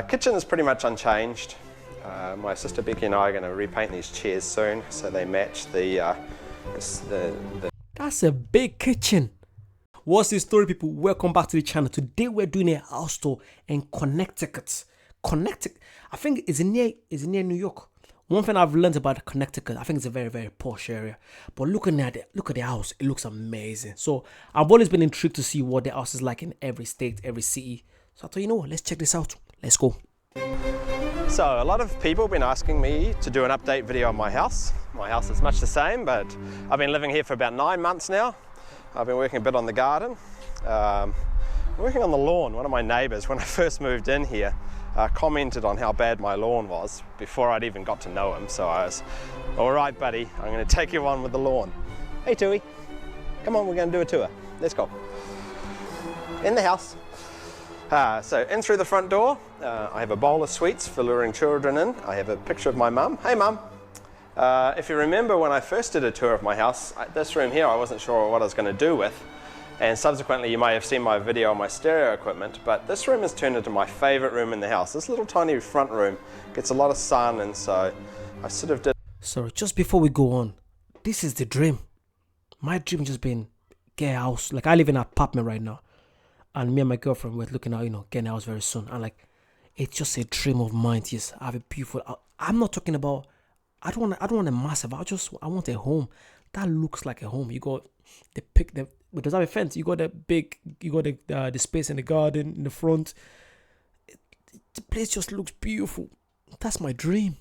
Kitchen is pretty much unchanged. My sister Becky and I are going to repaint these chairs soon so they match the That's a big kitchen. What's the story, people? Welcome back to the channel. Today we're doing a house tour in Connecticut. I think it's near New York. One thing I've learned about Connecticut, I think it's a very, very posh area. But look at the house, it looks amazing. So I've always been intrigued to see what the house is like in every state, every city. So I thought, you know what, let's check this out. Let's go. So a lot of people have been asking me to do an update video on my house. My house is much the same, but I've been living here for about 9 months now. I've been working a bit on the garden, working on the lawn. One of my neighbours, when I first moved in here, commented on how bad my lawn was before I'd even got to know him. So I was, all right, buddy, I'm going to take you on with the lawn. Hey, Tui, come on, we're going to do a tour. Let's go. In the house. So in through the front door, I have a bowl of sweets for luring children in. I have a picture of my mum. Hey, Mum. If you remember when I first did a tour of my house, this room here I wasn't sure what I was going to do with, and subsequently you may have seen my video on my stereo equipment, but this room has turned into my favourite room in the house. This little tiny front room gets a lot of sun, and so I sort of did... Sorry, just before we go on, this is the dream. My dream just been get a house. Like, I live in an apartment right now, and me and my girlfriend we're looking at, getting a house very soon, and like, it's just a dream of mine to just have a beautiful... I'm not talking about... I don't want a massive. I want a home that looks like a home. You got but does that have a fence? You got the space in the garden in the front. The place just looks beautiful. That's my dream.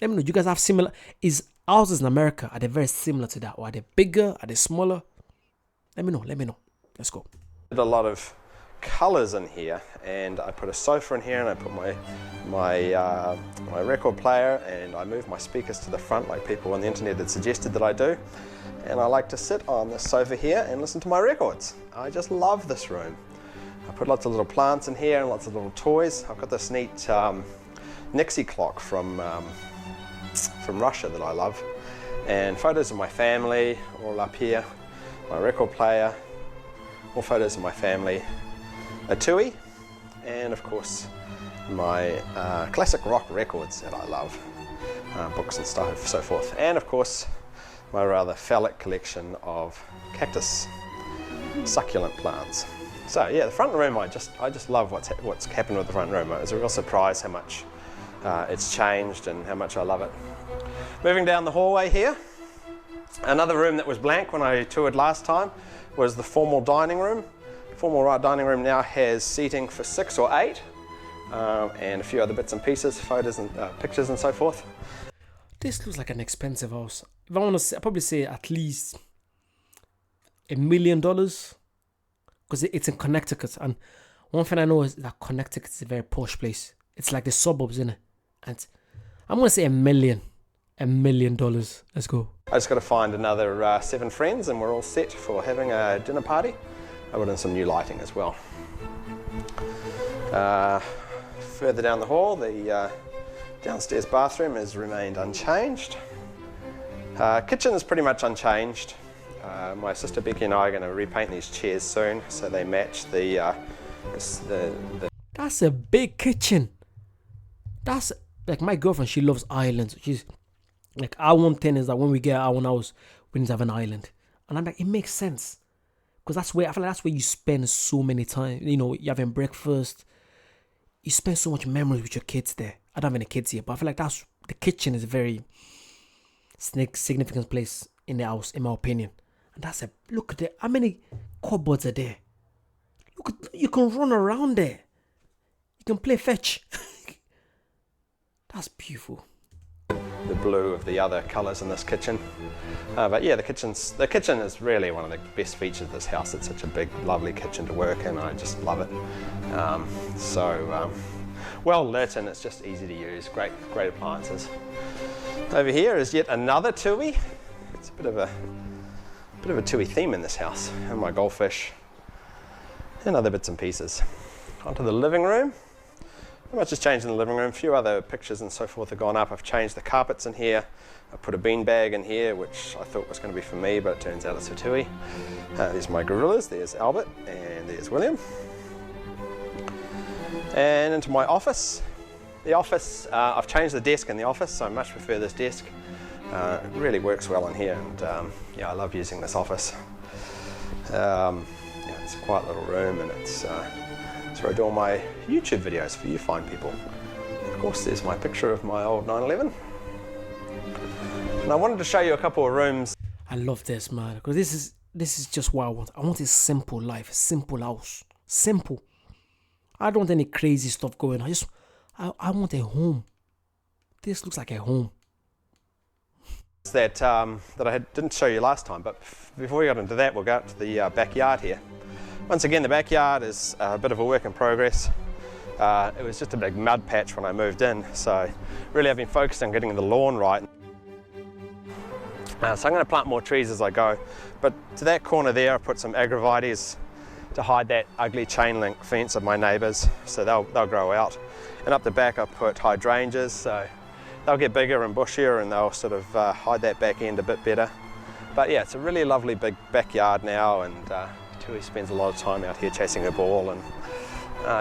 Let me know. You guys have similar? Is houses in America, are they very similar to that, or are they bigger? Are they smaller? Let me know. Let's go. Did a lot of colors in here, and I put a sofa in here, and I put my record player, and I moved my speakers to the front like people on the internet had suggested that I do. And I like to sit on this sofa here and listen to my records. I just love this room. I put lots of little plants in here and lots of little toys. I've got this neat Nixie clock from Russia that I love, and photos of my family all up here, my record player, more photos of my family, a Tui, and of course my classic rock records that I love, books and stuff, so forth, and of course my rather phallic collection of cactus succulent plants. So yeah, the front room, I just love what's happened with the front room. It was a real surprise how much it's changed and how much I love it. Moving down the hallway here, another room that was blank when I toured last time was the formal dining room. The formal dining room now has seating for 6 or 8 and a few other bits and pieces, photos and pictures and so forth. This looks like an expensive house. If I want to say, I'd probably say at least $1 million, because it's in Connecticut. And one thing I know is that Connecticut is a very posh place. It's like the suburbs, isn't it? And I'm going to say $1 million. $1 million. Let's go. I just got to find another 7 friends and we're all set for having a dinner party. I put in some new lighting as well. Further down the hall, the downstairs bathroom has remained unchanged. Kitchen is pretty much unchanged. My sister Becky and I are going to repaint these chairs soon so they match the That's a big kitchen. That's like, my girlfriend, she loves islands. She's like, our one thing is that when we get our own house, we need to have an island. And I'm like, it makes sense, because I feel like that's where you spend so many time. You're having breakfast. You spend so much memories with your kids there. I don't have any kids here, but I feel like the kitchen is a very significant place in the house, in my opinion. And look at how many cupboards are there. You can run around there. You can play fetch. That's beautiful. The blue of the other colours in this kitchen. But yeah, the kitchen is really one of the best features of this house. It's such a big, lovely kitchen to work in. I just love it. Well lit, and it's just easy to use. Great appliances. Over here is yet another Tui. It's a bit of a Tui theme in this house. And my goldfish and other bits and pieces. Onto the living room. Not much has changed in the living room. A few other pictures and so forth have gone up. I've changed the carpets in here. I put a bean bag in here, which I thought was going to be for me, but it turns out it's for Tui. There's my gorillas. There's Albert and there's William. And into my office. The office, I've changed the desk in the office, so I much prefer this desk. It really works well in here, and yeah, I love using this office. Yeah, it's a quiet little room, and it's where I do all my YouTube videos for you fine people. Of course, there's my picture of my old 911. And I wanted to show you a couple of rooms. I love this, man, because this is just what I want. I want a simple life, a simple house, simple. I don't want any crazy stuff going on. I want a home. This looks like a home. That I didn't show you last time, but before we got into that, we'll go out to the backyard here. Once again, the backyard is a bit of a work in progress. It was just a big mud patch when I moved in, so really I've been focused on getting the lawn right. So I'm going to plant more trees as I go, but to that corner there I put some agrivitaes to hide that ugly chain link fence of my neighbours, so they'll grow out. And up the back I put hydrangeas, so they'll get bigger and bushier and they'll sort of hide that back end a bit better. But yeah, it's a really lovely big backyard now, and Tui spends a lot of time out here chasing her ball, and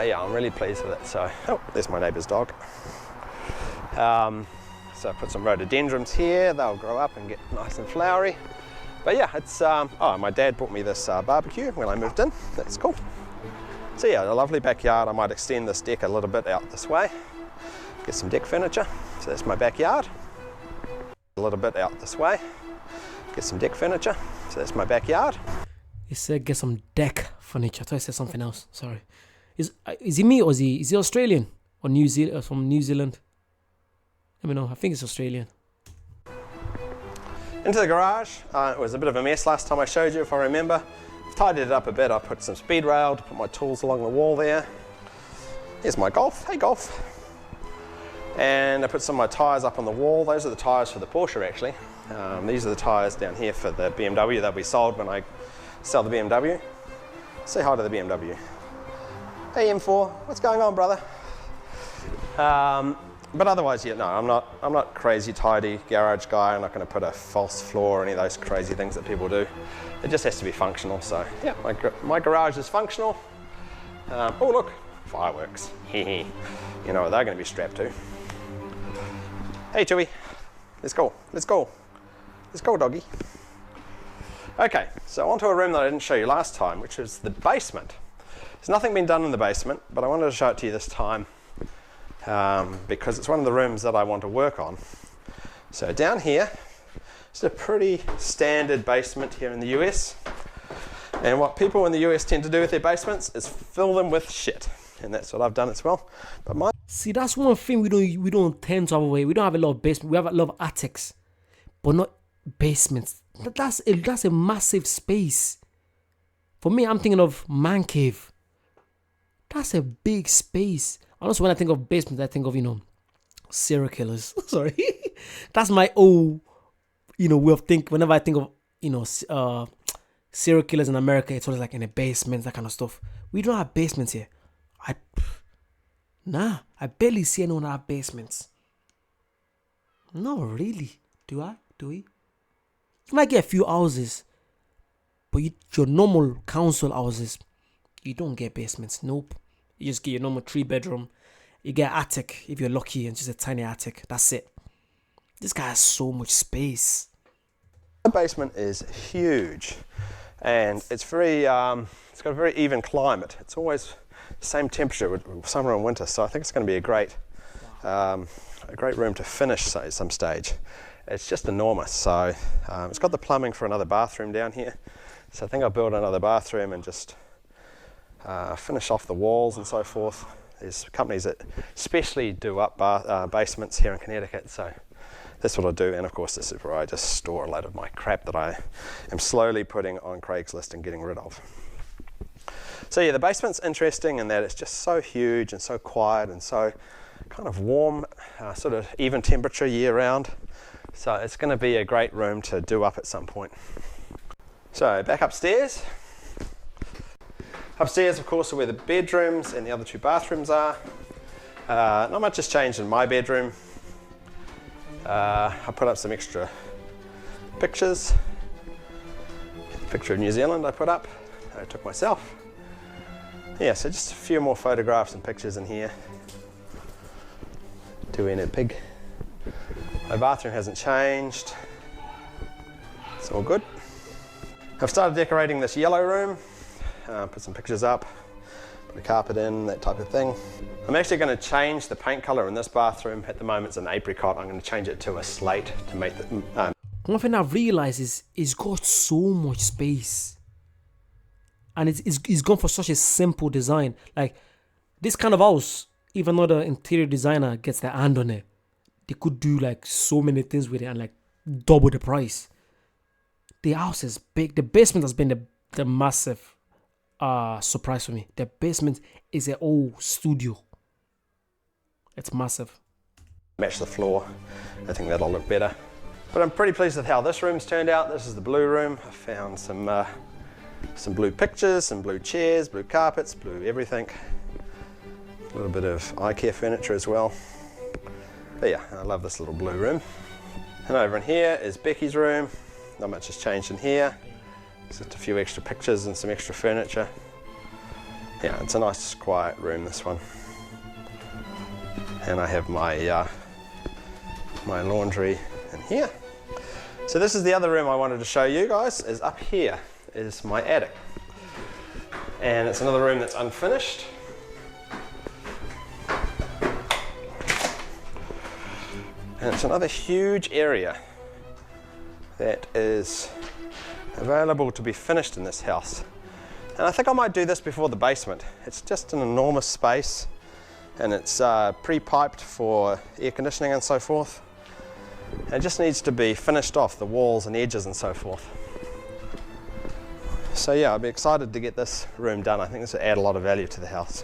yeah, I'm really pleased with it. So, oh, there's my neighbour's dog. So I put some rhododendrons here, they'll grow up and get nice and flowery. But yeah, it's, oh, my dad brought me this barbecue when I moved in, that's cool. So yeah, a lovely backyard. I might extend this deck a little bit out this way, get some deck furniture. So that's my backyard. A little bit out this way, get some deck furniture. So that's my backyard. He said get some deck furniture. I thought I said something else, sorry. Is he me or is he Australian or New Zealand, or from New Zealand? Let me know, I think it's Australian. Into the garage. It was a bit of a mess last time I showed you, if I remember. I've tidied it up a bit. I put some speed rail to put my tools along the wall there. Here's my Golf. Hey, Golf. And I put some of my tyres up on the wall. Those are the tyres for the Porsche, actually. These are the tyres down here for the BMW. They'll be sold when I sell the BMW. Say hi to the BMW. Hey, M4. What's going on, brother? But otherwise, yeah, no, I'm not crazy tidy garage guy. I'm not going to put a false floor or any of those crazy things that people do. It just has to be functional. So yeah, my garage is functional. Oh look, fireworks. You know what they're going to be strapped to. Hey Chewy, let's go, let's go. Let's go, doggy. Okay, so onto a room that I didn't show you last time, which is the basement. There's nothing been done in the basement, but I wanted to show it to you this time. Because it's one of the rooms that I want to work on. So down here, it's a pretty standard basement here in the US. And what people in the US tend to do with their basements is fill them with shit. And that's what I've done as well. But mine... See, that's one thing we don't tend to have away. We don't have a lot of basements. We have a lot of attics, but not basements. That's a massive space. For me, I'm thinking of man cave. That's a big space. Also, when I think of basement, I think of, serial killers. Sorry. That's my old, way of thinking. Whenever I think of, serial killers in America, it's always like in a basement, that kind of stuff. We don't have basements here. I barely see anyone have basements. No, really. Do I? Do we? You might get a few houses, but your normal council houses, you don't get basements. Nope. You just get your normal 3-bedroom. You get an attic if you're lucky, and just a tiny attic. That's it. This guy has so much space. The basement is huge, and it's very. It's got a very even climate. It's always the same temperature with summer and winter. So I think it's going to be a great room to finish at some stage. It's just enormous. So it's got the plumbing for another bathroom down here. So I think I'll build another bathroom and just finish off the walls and so forth. There's companies that specially do up basements here in Connecticut, so that's what I do. And of course, this is where I just store a load of my crap that I am slowly putting on Craigslist and getting rid of. So yeah, the basement's interesting in that it's just so huge and so quiet and so kind of warm, sort of even temperature year round. So it's going to be a great room to do up at some point. So back upstairs. Upstairs, of course, are where the bedrooms and the other 2 bathrooms are. Not much has changed in my bedroom. I put up some extra pictures. Picture of New Zealand I put up. I took myself. Yeah, so just a few more photographs and pictures in here. Doing it big. My bathroom hasn't changed. It's all good. I've started decorating this yellow room. Put some pictures up, put a carpet in, that type of thing. I'm actually going to change the paint color in this bathroom. At the moment it's an apricot. I'm going to change it to a slate to make the... One thing I've realized is it's got so much space. And it's gone for such a simple design. Like, this kind of house, even though the interior designer gets their hand on it, they could do like so many things with it and like double the price. The house is big. The basement has been the massive surprise for me. The basement is an old studio. It's massive. Match the floor. I think that'll look better. But I'm pretty pleased with how this room's turned out. This is the blue room. I found some blue pictures, some blue chairs, blue carpets, blue everything. A little bit of IKEA furniture as well. But yeah, I love this little blue room. And over in here is Becky's room. Not much has changed in here. Just a few extra pictures and some extra furniture. Yeah, it's a nice quiet room, this one. And I have my my laundry in here. So this is the other room I wanted to show you guys, is up here is my attic. And it's another room that's unfinished. And it's another huge area that is available to be finished in this house. And I think I might do this before the basement. It's just an enormous space, and it's pre-piped for air conditioning and so forth. And it just needs to be finished off, the walls and edges and so forth. So yeah, I'll be excited to get this room done. I think this will add a lot of value to the house.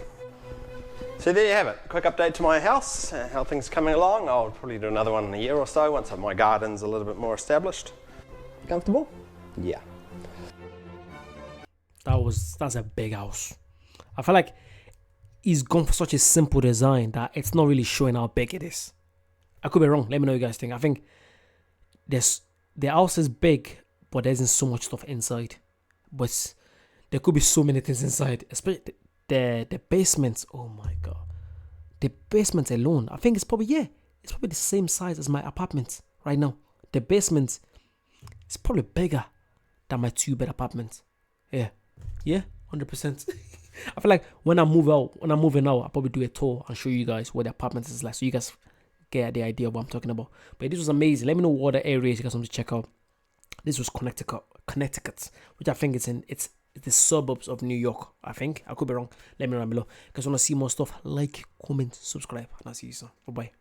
So there you have it, quick update to my house, how things are coming along. I'll probably do another one in a year or so once my garden's a little bit more established. Comfortable? Yeah. That's a big house. I feel like he's gone for such a simple design that it's not really showing how big it is. I could be wrong, let me know what you guys think. I think the house is big, but there isn't so much stuff inside. But there could be so many things inside, especially the basement. Oh my god, the basement alone, I think it's probably the same size as my apartment right now. The basement is probably bigger than my 2-bed apartment. Yeah 100%. I feel like when I'm moving out, I'll probably do a tour and show you guys what the apartment is like, so you guys get the idea of what I'm talking about. But this was amazing. Let me know what other areas you guys want to check out. This was Connecticut, which I think it's the suburbs of New York. I think I could be wrong. Let me know down below. If you guys want to see more stuff, like, comment, subscribe, and I'll see you soon. Bye bye.